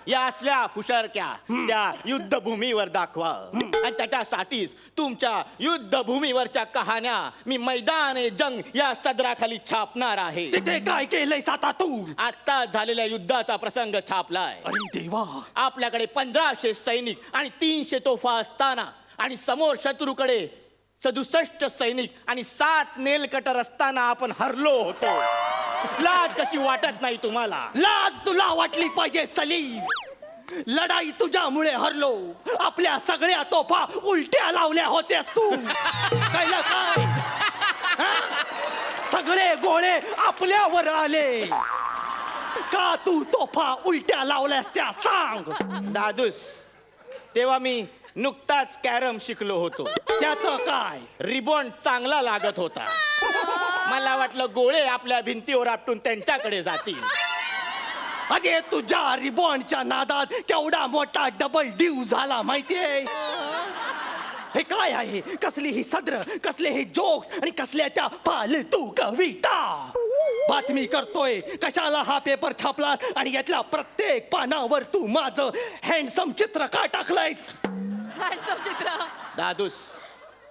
या असल्या फुशारक्या त्या युद्धभूमीवर दाखवा. आणि त्याच्यासाठीच तुमच्या युद्धभूमीवरच्या कहाण्या मी मैदान जंग या सदराखाली छापणार आहे. तिथे काय केलंयस आता तू? आता झालेल्या युद्धाचा प्रसंग छापलाय. अरे देवा, आपल्याकडे 1500 सैनिक आणि 300 तोफा असताना आणि समोर शत्रूकडे 67 सैनिक आणि 7 नेलकटर असताना आपण हरलो होतो. लाज कशी वाटत नाही तुम्हाला? लाज तुला वाटली पाहिजे सलीम. लढाई तुझ्यामुळे हरलो. आपल्या सगळ्या तोफा उलट्या लावल्या होत्यास तू. कळलं काय? हा? सगळे गोळे आपल्यावर आले. का तू तोफा उलट्या लावल्यास त्या सांग. दादूस, तेव्हा मी नुकताच कॅरम शिकलो होतो. त्याचं काय? रिबॉन्ड चांगला लागत होता. मला वाटलं गोळे आपल्या भिंतीवर आपटून त्यांच्याकडे जातील. अरे तुझ्या रिबॉन्डच्या नादात केवढा मोठा डबल ड्यू झाला माहितीये? हे काय आहे? कसली ही सद्र, कसले हे जोक्स आणि कसल्या त्या फालतू कविता. बातमी करतोय कशाला हा पेपर छापलास आणि यातल्या प्रत्येक पानावर तू माझं हँडसम चित्र का टाकलंयस? दादूस,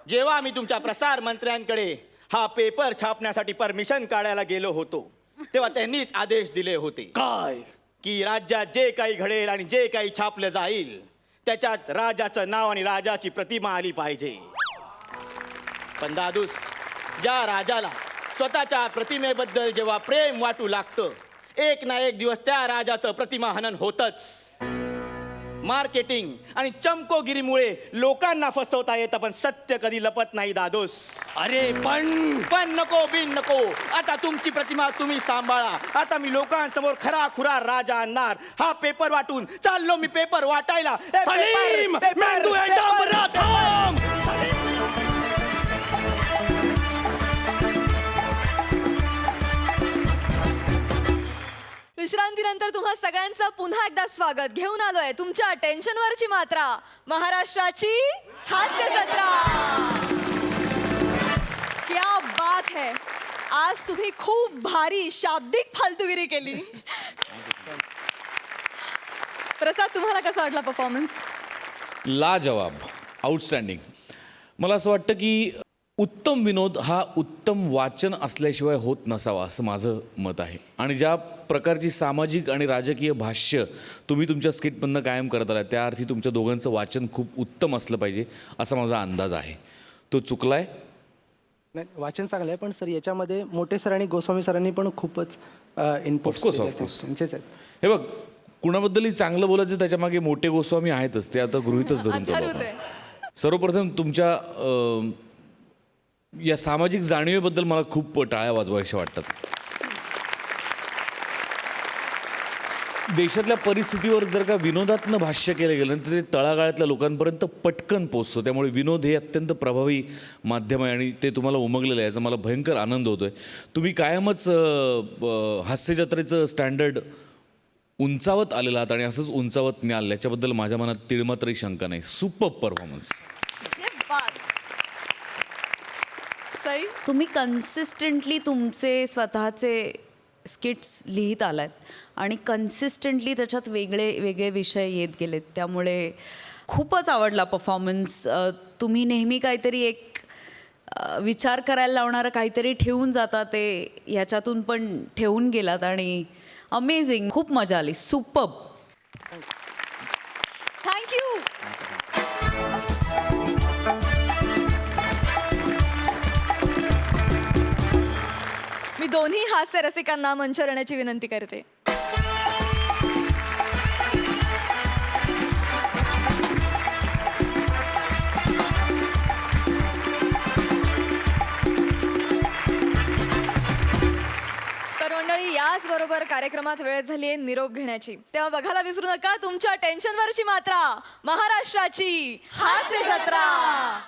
जेव्हा मी तुमच्या प्रसार मंत्र्यांकडे हा पेपर छापण्यासाठी परमिशन काढायला गेलो होतो तेव्हा त्यांनीच आदेश दिले होते. काय? की राज्यात जे काही घडेल आणि जे काही छापलं जाईल त्याच्यात राजाचं नाव आणि राजाची प्रतिमा आली पाहिजे. पण दादूस, ज्या राजाला स्वतःच्या प्रतिमेबद्दल जेव्हा प्रेम वाटू लागतं, एक ना एक दिवस त्या राजाचं प्रतिमा हनन होतच. मार्केटिंग आणि चमकोगिरीमुळे लोकांना फसवता येतं, पण सत्य कधी लपत नाही दादोस. अरे पण नको बिन नको. आता तुमची प्रतिमा तुम्ही सांभाळा. आता मी लोकांसमोर खरा खुरा राजा आणणार. हा पेपर वाटून चाललो मी पेपर वाटायला. सलीम, मेंदू एकदम बरा थांब. सलीम. विश्रांतीनंतर तुम्हा सगळ्यांचं पुन्हा एकदा स्वागत घेऊन आलोय तुमच्या टेन्शनवरची मात्रा, महाराष्ट्राची हास्य जत्रा. क्या बात है, आज तुम्ही खूप भारी शाब्दिक फालतुगिरी केली. प्रसाद, तुम्हाला कसा वाटला परफॉर्मन्स? लाजवाब, आउटस्टँडिंग. मला असं वाटतं की उत्तम विनोद हा उत्तम वाचन असल्याशिवाय होत नसावा असं माझं मत आहे. आणि ज्या प्रकारची सामाजिक आणि राजकीय भाष्य तुम्ही तुमच्या स्किटमधनं कायम करत आलात त्या अर्थी तुमच्या दोघांचं वाचन खूप उत्तम असलं पाहिजे असा माझा अंदाज आहे. तो चुकलाय? नाही, वाचन चांगलं आहे, पण सर याच्यामध्ये मोठे सर आणि गोस्वामी सरांनी पण खूपच इनपुट ऑफकोर्स. हे बघ, कुणाबद्दलही चांगलं बोलायचं त्याच्या मागे मोठे गोस्वामी आहेतच, ते आता गृहीतच धरून चालू अथर्व आहे. सर्वप्रथम तुमच्या या सामाजिक जाणीवेबद्दल मला खूप टाळ्या वाजवायच्या वाटतात. देशातल्या परिस्थितीवर जर का विनोदात्मक भाष्य केलं गेलं तर ते तळागाळातल्या लोकांपर्यंत पटकन पोचतो. त्यामुळे विनोद हे अत्यंत प्रभावी माध्यम आहे आणि ते तुम्हाला उमगलेलं आहे याचा मला भयंकर आनंद होतोय. तुम्ही कायमच हास्यजत्रेचं स्टँडर्ड उंचावत आलेला आहात आणि असंच उंचावत न्याल याच्याबद्दल माझ्या मनात तिळमात्रही शंका नाही. Super performance. सई, तुम्ही कन्सिस्टंटली तुमचे स्वतःचे स्किट्स लिहित आलात आणि कन्सिस्टंटली त्याच्यात वेगळे वेगळे विषय येत गेलेत, त्यामुळे खूपच आवडला परफॉर्मन्स. तुम्ही नेहमी काहीतरी एक विचार करायला लावणारं काहीतरी ठेवून जाता, ते ह्याच्यातून पण ठेवून गेलात आणि अमेझिंग, खूप मजा आली. सुपर्ब. थँक्यू. मी दोन्ही हास्य रसिकांना मंचावर येण्याची विनंती करते. तर मंडळी, याचबरोबर कार्यक्रमात वेळ झाली आहे निरोप घेण्याची. तेव्हा बघायला विसरू नका तुमच्या टेन्शनवरची मात्रा, महाराष्ट्राची हास्य जत्रा.